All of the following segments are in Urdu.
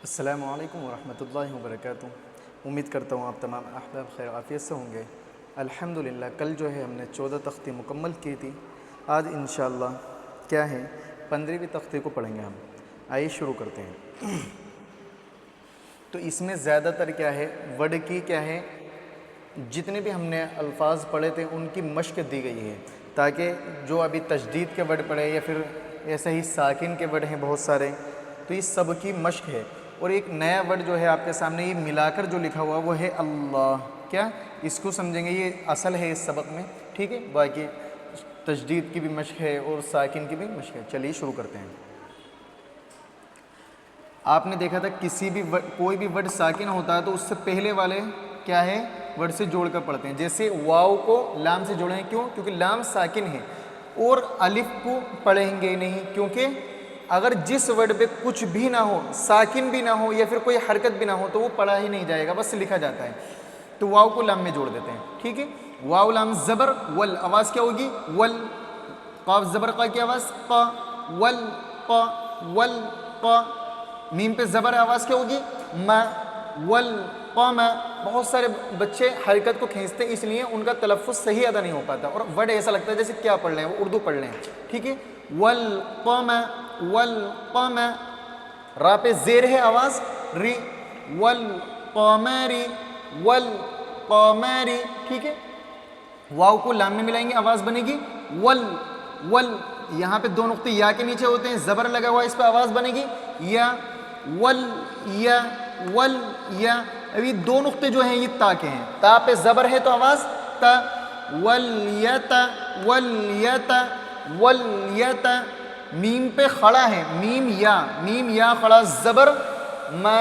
السلام علیکم ورحمۃ اللہ وبرکاتہ۔ امید کرتا ہوں آپ تمام احباب خیر عافیت سے ہوں گے۔ الحمدللہ کل جو ہے ہم نے 14 تختی مکمل کی تھی۔ آج انشاءاللہ کیا ہے 15ویں تختی کو پڑھیں گے ہم۔ آئیے شروع کرتے ہیں۔ تو اس میں زیادہ تر کیا ہے ورڈ کی کیا ہے جتنے بھی ہم نے الفاظ پڑھے تھے ان کی مشق دی گئی ہے، تاکہ جو ابھی تشدید کے ورڈ پڑھے یا پھر ایسے ہی ساکن کے ورڈ ہیں بہت سارے، تو اس سب کی مشق ہے۔ اور ایک نیا ورڈ جو ہے آپ کے سامنے یہ ملا کر جو لکھا ہوا وہ ہے اللہ۔ کیا اس کو سمجھیں گے، یہ اصل ہے اس سبق میں، ٹھیک ہے؟ باقی تشدید کی بھی مشق ہے اور ساکن کی بھی مشق ہے۔ چلیے شروع کرتے ہیں۔ آپ نے دیکھا تھا کسی بھی کوئی بھی ورڈ ساکن ہوتا ہے تو اس سے پہلے والے کیا ہے ورڈ سے جوڑ کر پڑھتے ہیں۔ جیسے واو کو لام سے جوڑیں، کیوں؟ کیونکہ لام ساکن ہے۔ اور الف کو پڑھیں گے نہیں، کیونکہ اگر جس ورڈ پہ کچھ بھی نہ ہو، ساکن بھی نہ ہو یا پھر کوئی حرکت بھی نہ ہو تو وہ پڑھا ہی نہیں جائے گا، بس لکھا جاتا ہے۔ تو واو کو لام میں جوڑ دیتے ہیں، ٹھیک ہے؟ واو لام زبر ول، آواز کیا ہوگی؟ ول۔ قاف زبر قا کی آواز قا، ول قا، ول قا۔ میم پہ زبر آواز کیا ہوگی؟ ما، ول قام۔ بہت سارے بچے حرکت کو کھینچتے ہیں، اس لیے ان کا تلفظ صحیح ادا نہیں ہو پاتا اور ورڈ ایسا لگتا ہے جیسے کیا پڑھ رہے ہیں، وہ اردو پڑھ رہے ہیں، ٹھیک ہے؟ والقم، والقم۔ را پہ زیر ہے آواز ری، والقمر، والقمر، ٹھیک ہے؟ واو کو لام میں ملائیں گے، آواز بنے گی ول، ول۔ یہاں پہ دو نقطے یا کے نیچے ہوتے ہیں، زبر لگا ہوا ہے، اس پہ آواز بنے گی یا، ول یا، ول یا۔ ابھی دو نقطے جو ہیں یہ تا کے ہیں، تا پہ زبر ہے تو آواز تا، ولیت، ولیت، ولیت۔ میم پہ کھڑا ہے میم یا، میم یا کھڑا زبر ما،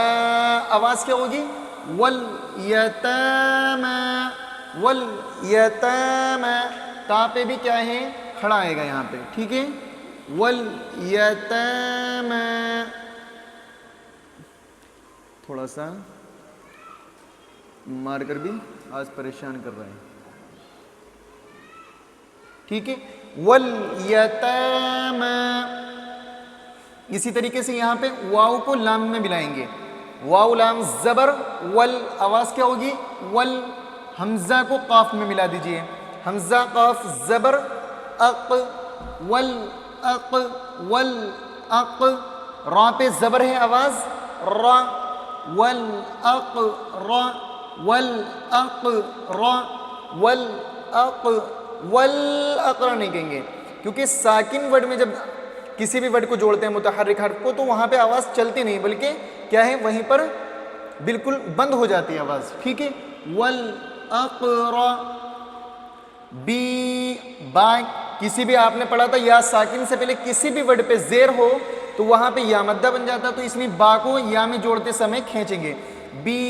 آواز کیا ہوگی؟ والیتام، والیتام۔ تا پہ بھی کیا ہے کھڑا آئے گا یہاں پہ، ٹھیک ہے؟ والیتام۔ تھوڑا سا مار کر بھی آج پریشان کر رہا ہے، ٹھیک ہے؟ والیتام۔ اسی طریقے سے یہاں پہ واو کو لام میں ملائیں گے، واو لام زبر ول، آواز کیا ہوگی؟ ول۔ حمزہ کو قاف میں ملا دیجئے، حمزہ قاف زبر اق، ول اق، ول اق۔ را پہ زبر ہے آواز را، ول اق را، ول اق را، ول اق، ول اقرا نہیں کہیں گے، کیونکہ ساکن ورڈ میں جب کسی بھی ورڈ کو جوڑتے ہیں متحرک حرف کو تو وہاں پہ آواز چلتی نہیں، بلکہ کیا ہے وہیں پر بالکل بند ہو جاتی ہے آواز، ٹھیک ہے؟ ول اقرا، بی با۔ کسی بھی آپ نے پڑھا تھا یا ساکن سے پہلے کسی بھی ورڈ پہ زیر ہو تو وہاں پہ یا مدہ بن جاتا، تو اس لیے با کو یا میں جوڑتے سمے کھینچیں گے، بی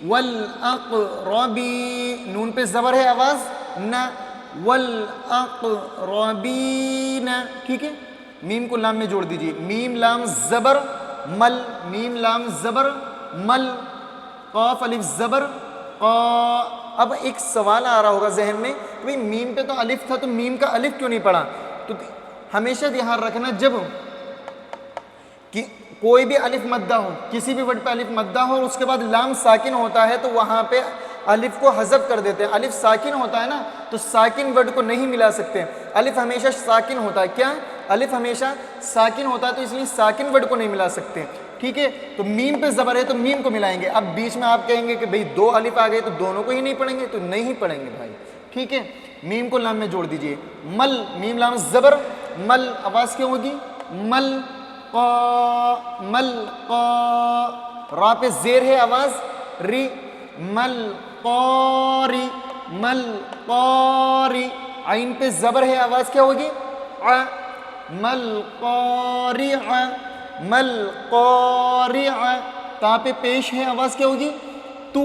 والاقربی۔ نون پہ زبر ہے آواز نہ، والاقربین، ٹھیک ہے؟ میم کو لام میں جوڑ دیجئے، میم لام زبر مل، میم لام زبر مل۔ قاف الف زبر قا۔ اب ایک سوال آ رہا ہوگا ذہن میں کہ میم پہ تو الف تھا تو میم کا الف کیوں نہیں پڑھا؟ تو ہمیشہ دھیان رکھنا جب کوئی بھی الف مدہ ہو، کسی بھی ورڈ پہ الف مدہ ہو اور اس کے بعد لام ساکن ہوتا ہے تو وہاں پہ الف کو حذف کر دیتے ہیں۔ الف ساکن ہوتا ہے نا تو ساکن ورڈ کو نہیں ملا سکتے، الف ہمیشہ ساکن ہوتا ہے۔ کیا؟ الف ہمیشہ ساکن ہوتا ہے تو اس لیے ساکن ورڈ کو نہیں ملا سکتے، ٹھیک ہے؟ تو میم پہ زبر ہے تو میم کو ملائیں گے۔ اب بیچ میں آپ کہیں گے کہ بھئی دو الف آ گئے تو دونوں کو ہی نہیں پڑھیں گے، تو نہیں پڑھیں گے بھائی، ٹھیک ہے؟ میم کو لام میں جوڑ دیجئے، مل، میم لام زبر مل، آواز کیا ہوگی؟ مل قا، مل قا۔ را پہ زیر ہے آواز ری، مل قاری، مل قاری۔ عین پہ زبر ہے آواز کیا ہوگی؟ ع، مل قارع، مل قارع۔ تا پہ پیش ہے آواز کیا ہوگی؟ تو،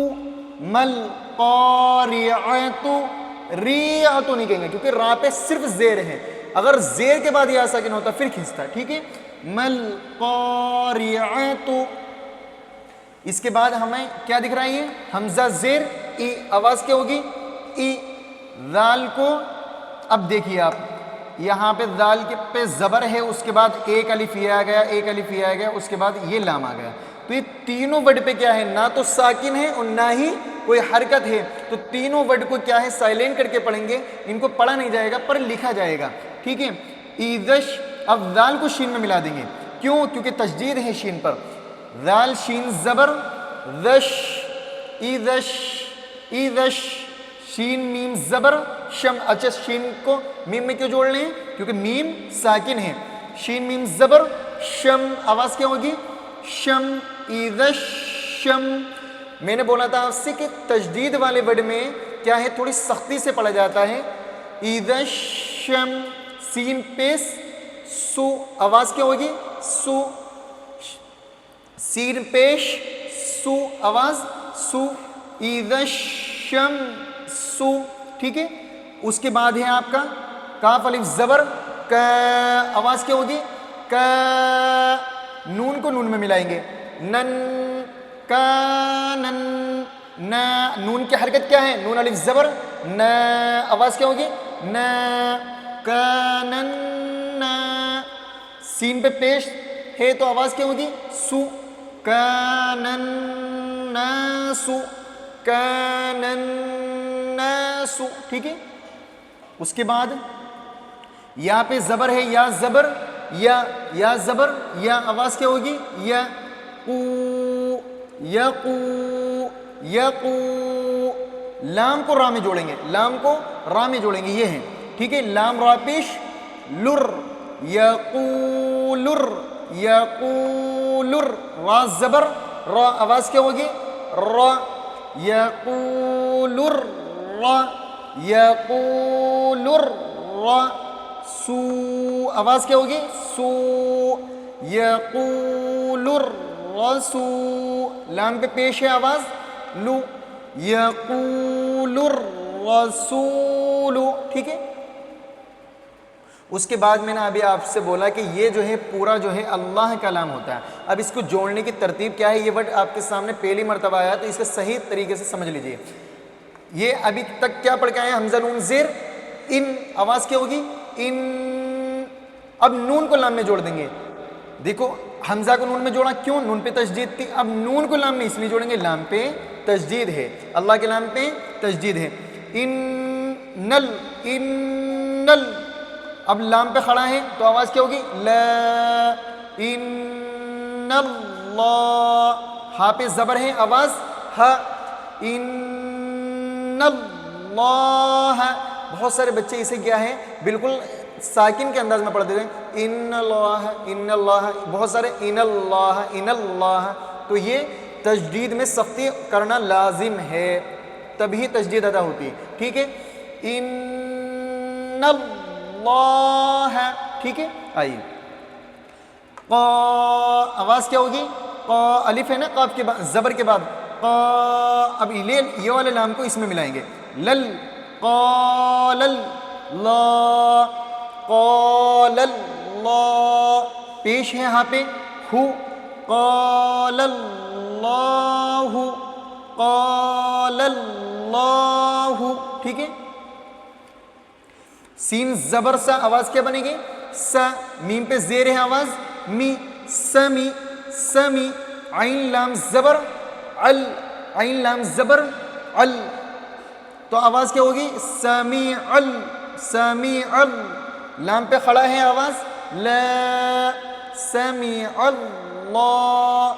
مل قارعۃ، ریعۃ نہیں کہیں گے کیونکہ را پہ صرف زیر ہے، اگر زیر کے بعد یا ساکن ہوتا پھر کھنچتا، ٹھیک ہے؟ مل قارعۃ۔ اس کے بعد ہمیں کیا دکھ رہا ہے؟ یہ حمزہ زیر ای، آواز کیا ہوگی؟ ای۔ ذال کو اب دیکھیے آپ یہاں پہ ذال کے پہ زبر ہے، اس کے بعد ایک الف یہ آ گیا، ایک الف یہ آ گیا، اس کے بعد یہ لام آ گیا، تو یہ تینوں ورڈ پہ کیا ہے، نہ تو ساکن ہے اور نہ ہی کوئی حرکت ہے، تو تینوں ورڈ کو کیا ہے سائلنٹ کر کے پڑھیں گے، ان کو پڑھا نہیں جائے گا پر لکھا جائے گا، ٹھیک ہے۔ ایدش، اب دال کو شین میں ملا دیں گے، کیوں؟ کیونکہ تشدید ہے شین پر، دال شین زبر، دش، ایدش، ایدش، شین میم زبر، شم، اچھا شین کو میم میں کیوں جوڑ لیں؟ کیونکہ میم ساکن ہے، شین میم زبر، شم، آواز کیا ہوگی؟ شم، ایدش، شم۔ میں نے بولا تھا آپ سے کہ تشدید والے ورڈ میں کیا ہے تھوڑی سختی سے پڑھا جاتا ہے، ایدش، شم، سین پیس، سو، آواز کیا ہوگی؟ سو، سین پیش، سو، آواز سو، ایدش، شم، سو، ٹھیک ہے۔ اس کے بعد ہے آپ کا کاف الف زبر، ک، آواز کیا ہوگی؟ ک، نون کو نون میں ملائیں گے، نن، کانن، ن، نون کی حرکت کیا ہے؟ نون الف زبر، ن، آواز کیا ہوگی؟ ن، کانن، سین پہ پیش ہے تو آواز کیا ہوگی؟ سو، کانن، سو، کانن، سو، ٹھیک ہے۔ اس کے بعد یا پہ زبر ہے، یا زبر، یا زبر، یا آواز کیا ہوگی؟ یا، قو، یقو، یقو، لام کو را میں جوڑیں گے، لام کو را میں جوڑیں گے، یہ ہے، ٹھیک ہے۔ لام را پیش، لر، یقولر، یقولر، را زبر، را، آواز کیا ہوگی؟ را، یقولر، را، یقولر، را، سو، آواز کیا ہوگی؟ سو، یقولر، رسو، لام پہ پیش ہے آواز، لو، یقول الرسول، ٹھیک ہے۔ اس کے بعد میں نے ابھی آپ سے بولا کہ یہ جو ہے پورا جو ہے اللہ کا کلام ہوتا ہے۔ اب اس کو جوڑنے کی ترتیب کیا ہے، یہ ورڈ آپ کے سامنے پہلی مرتبہ آیا تو اس کے صحیح طریقے سے سمجھ لیجئے۔ یہ ابھی تک کیا پڑھ کے آئے ہیں؟ حمزہ نون زیر، ان، آواز کیا ہوگی؟ ان، اب نون کو لام میں جوڑ دیں گے، دیکھو حمزہ کو نون میں جوڑا، کیوں؟ نون پہ تشدید تھی، اب نون کو لام میں اس لیے جوڑیں گے، لام پہ تشدید ہے، اللہ کے لام پہ تشدید ہے۔ ان نل، ان نل، اب لام پہ کھڑا ہے تو آواز کیا ہوگی؟ لا، ان اللہ، ہا پہ زبر ہے آواز ہا، ان اللہ، بہت سارے بچے اسے کیا ہے بالکل ساکن کے انداز میں پڑھ دیتے ہیں، ان اللہ، ان اللہ، بہت سارے ان اللہ، ان اللہ، تو یہ تجدید میں سختی کرنا لازم ہے، تبھی تجدید ادا ہوتی ہے، ٹھیک ہے۔ ان اللہ، ٹھیک ہے۔ آئیے قا، آواز کیا ہوگی؟ قا، الف ہے نا قاف کے بعد، زبر کے بعد قا، اب یہ والے لام کو اس میں ملائیں گے، لل، قال اللہ، قال اللہ، پیش ہے یہاں پہ ہو، قال اللہ، قال اللہ، ٹھیک ہے۔ سین زبر سا، آواز کیا بنے گی؟ سا، میم پہ زیر ہے آواز می، سمی، سمی، عین لام زبر، ال، عین لام زبر، ال، تو آواز کیا ہوگی؟ سمیع ال، سمیع ال، لام پہ کھڑا ہے آواز لا، سمیع اللہ،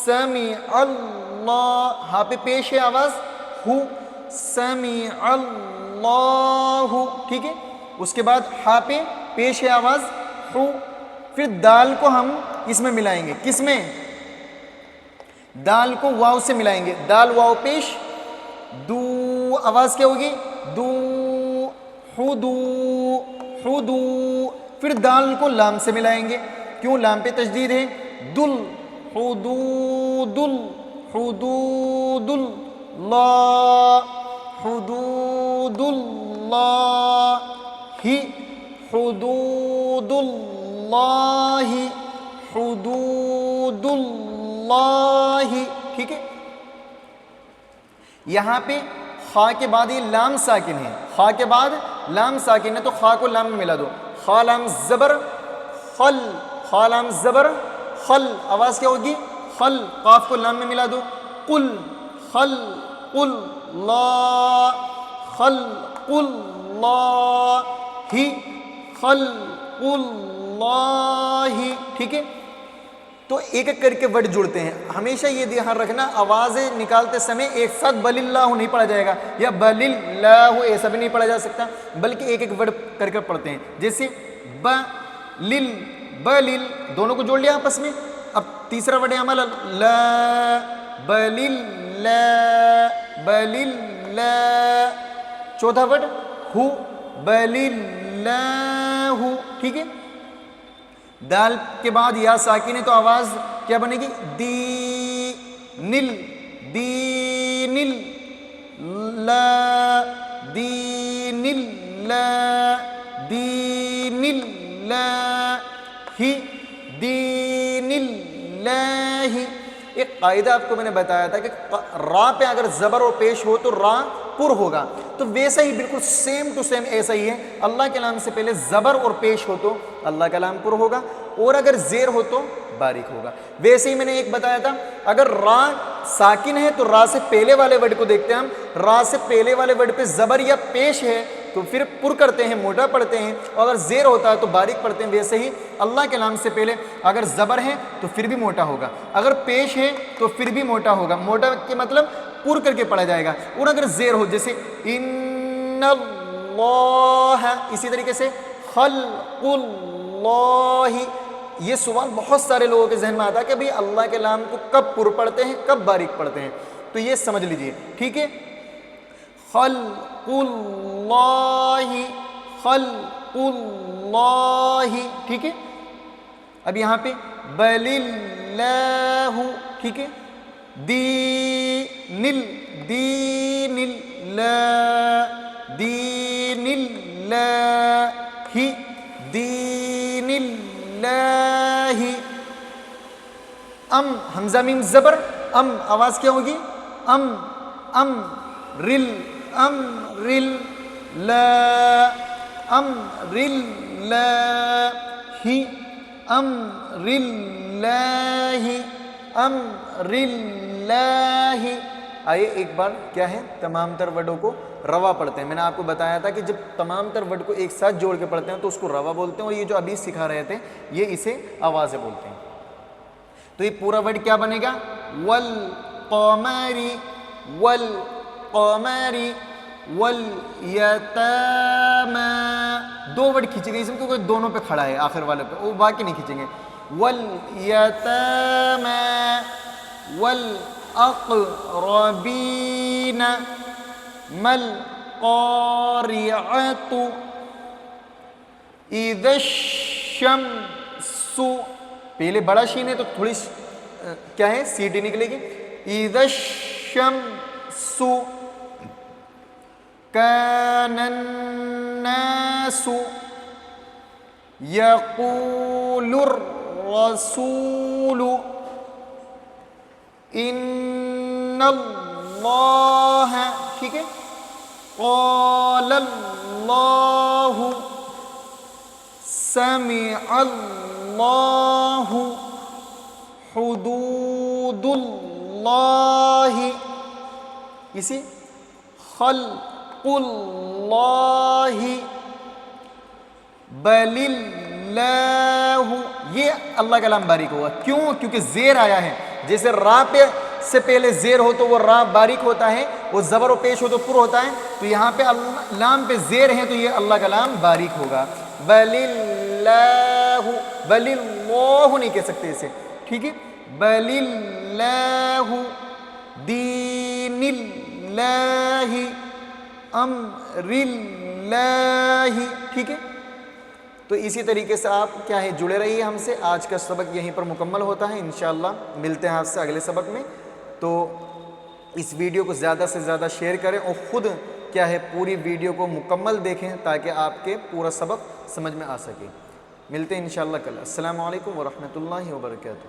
سمیع اللہ، ہاں پہ پیش ہے آواز ہو، سمیع اللہ، ٹھیک ہے۔ اس کے بعد ہاں پہ پیش ہے آواز ہو، پھر دال کو ہم اس میں ملائیں گے، کس میں؟ دال کو واو سے ملائیں گے، دال واو پیش، دو، آواز کیا ہوگی؟ دو، حدو، حدو، پھر دال کو لام سے ملائیں گے، کیوں؟ لام پہ تشدید ہے، دل، حدود، حدود اللہ، حدود اللہ، ہی، حدود اللہ، حدود اللہ، ٹھیک ہے۔ یہاں پہ خا کے بعد یہ لام ساکن ہے، خا کے بعد لام ساکن ہے تو خا کو لام میں ملا دو، خا لام زبر، خل، خا لام زبر، خل، آواز کیا ہوگی؟ خل قاف کو لام میں ملا دو، قل خل قل لا خلق اللہ خلق اللہ، ٹھیک ہے؟ تو ایک ایک کر کے ورڈ جڑتے ہیں. ہمیشہ یہ دھیان رکھنا آوازیں نکالتے سمے ایک ساتھ بل اللہ نہیں پڑھا جائے گا یا بل اللہ ایسا بھی نہیں پڑھا جا سکتا، بلکہ ایک ایک ورڈ کر کر پڑھتے ہیں. جیسے بلل بلل دونوں کو جوڑ لیا آپس میں. اب تیسرا ورڈ ہے عمل لا بلل لا بلل لا. چوتھا ورڈ ہو بلل لا ہو، ٹھیک ہے؟ دال کے بعد یا ساکن ہے تو آواز کیا بنے گی؟ دی نل دی نل لا دی نل لا دی نل لا ہی دی نل لا ہی. ایک قاعدہ آپ کو میں نے بتایا تھا کہ را پہ اگر زبر اور پیش ہو تو را پر ہوگا، تو ویسا ہی بالکل سیم ٹو سیم ایسا ہی ہے. اللہ کے نام سے پہلے زبر اور پیش ہو تو اللہ کا نام پر ہوگا، اور اگر زیر ہو تو باریک ہوگا. ویسے ہی میں نے ایک بتایا تھا اگر را ساکن ہے تو را سے پہلے والے ورڈ کو دیکھتے ہیں ہم، را سے پہلے والے ورڈ پہ زبر یا پیش ہے تو پھر پر کرتے ہیں، موٹا پڑھتے ہیں، اور اگر زیر ہوتا ہے تو باریک پڑھتے ہیں. ویسے ہی اللہ کے نام سے پہلے اگر زبر ہے تو پھر بھی موٹا ہوگا، اگر پیش ہے تو پھر بھی موٹا ہوگا. موٹا کے مطلب پر کر کے پڑھا جائے گا. اور اگر زیر ہو جیسے ان اللہ، اسی طریقے سے خلق اللہ. یہ سوال بہت سارے لوگوں کے ذہن میں آتا ہے کہ بھئی اللہ کے نام کو کب پر پڑھتے ہیں کب باریک پڑھتے ہیں، تو یہ سمجھ لیجئے، ٹھیک ہے؟ خلق اللہ خلق اللہ، ٹھیک ہے؟ اب یہاں پہ بل اللہ، ٹھیک ہے؟ دین دین اللہ دین اللہ دین اللہ. حمزہ میم زبر آواز کیا ہوگی؟ رل رل لا رل لا رل اللہ. آئیے ایک بار کیا ہے تمام تر ورڈوں کو روا پڑھتے ہیں. میں نے آپ کو بتایا تھا کہ جب تمام تر ورڈ کو ایک ساتھ جوڑ کے پڑھتے ہیں تو اس کو روا بولتے ہیں، اور یہ جو ابھی سکھا رہے تھے یہ اسے آوازیں بولتے ہیں. تو یہ پورا ورڈ کیا بنے گا؟ والقمری والقمری والیتاما. دو ورڈ کھینچے گئے اس میں کیونکہ دونوں پہ کھڑا ہے آخر والے پہ، وہ باقی نہیں کھینچیں گے. والیتاما والاقربین مالقارعۃ اذا الشمس. پہلے بڑا شین ہے تو تھوڑی کیا ہے سی ٹی نکلے گی. اذا الشمس کان الناس یقول الرسول ان اللہ، ٹھیک ہے؟ قال اللہ سمع اللہ حدود اللہ. اسی خلق اللہ بل اللہ. یہ اللہ کا نام باریک ہوگا. کیوں؟ کیونکہ زیر آیا ہے. جیسے را پہ سے پہلے زیر ہو تو وہ را باریک ہوتا ہے، وہ زبر و پیش ہو تو پر ہوتا ہے. تو یہاں پہ لام پہ زیر ہے تو یہ اللہ کا نام باریک ہوگا. بل اللہ بل اللہ نہیں کہہ سکتے اسے، ٹھیک ہے؟ بل اللہ دین اللہ امر اللہ، ٹھیک ہے؟ تو اسی طریقے سے آپ کیا ہے جڑے رہیے ہم سے. آج کا سبق یہیں پر مکمل ہوتا ہے. انشاءاللہ ملتے ہیں آپ سے اگلے سبق میں. تو اس ویڈیو کو زیادہ سے زیادہ شیئر کریں اور خود کیا ہے پوری ویڈیو کو مکمل دیکھیں تاکہ آپ کے پورا سبق سمجھ میں آ سکے. ملتے ہیں انشاءاللہ کل. السلام علیکم ورحمۃ اللہ وبرکاتہ.